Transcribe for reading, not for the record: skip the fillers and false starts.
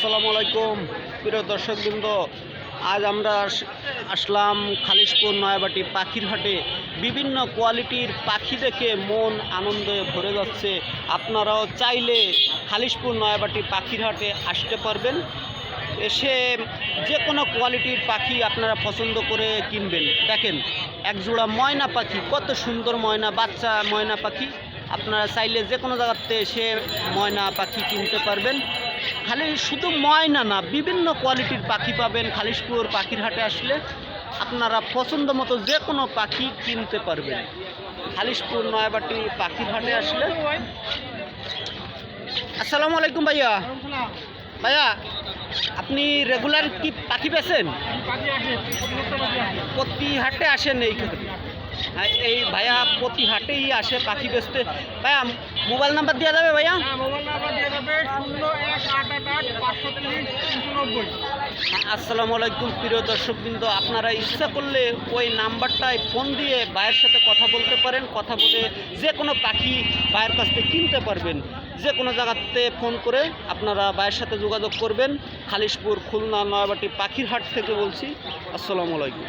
আসসালামু আলাইকুম প্রিয় দর্শকবৃন্দ, আজ আমরা আসলাম খালিশপুর নয়াবাটি পাখির হাটে। বিভিন্ন কোয়ালিটির পাখি দেখে মন আনন্দে ভরে যাচ্ছে। আপনারাও চাইলে খালিশপুর নয়াবাটি পাখির হাটে আসতে পারবেন। এসে যে কোনো কোয়ালিটির পাখি আপনারা পছন্দ করে কিনবেন। দেখেন একজোড়া ময়না পাখি, কত সুন্দর ময়না, বাচ্চা ময়না পাখি। আপনারা চাইলে যে কোনো জায়গাতে এসে ময়না পাখি কিনতে পারবেন। খালি শুধু ময়না না, বিভিন্ন কোয়ালিটির পাখি পাবেন। খালিশপুর পাখির হাটে আসলে আপনারা পছন্দ মতো যে কোনো পাখি কিনতে পারবেন। খালিশপুর নয়াবাটি পাখির হাটে আসলে। আসসালামু আলাইকুম ভাইয়া। ভাইয়া, আপনি রেগুলার কি পাখি বেচেন? প্রতি হাটে আসেন? এই ভাইয়া প্রতি হাটেই আসে পাখি বেচতে। ভাইয়া মোবাইল নাম্বার দেওয়া যাবে? ভাইয়া মোবাইল নাম্বার দেওয়া যাবে 0188853090। আসসালামু আলাইকুম প্রিয় দর্শকবৃন্দ, আপনারা ইচ্ছা করলে ওই নাম্বারটায় ফোন দিয়ে ভাইয়ের সাথে কথা বলতে পারেন। কথা বলে যে কোনো পাখি ভাইয়ের কাছ থেকে কিনতে পারবেন। যে কোনো জায়গাতে ফোন করে আপনারা ভাইয়ের সাথে যোগাযোগ করবেন। খালিশপুর খুলনা নয়াবাটি পাখির হাট থেকে বলছি। আসসালামু আলাইকুম।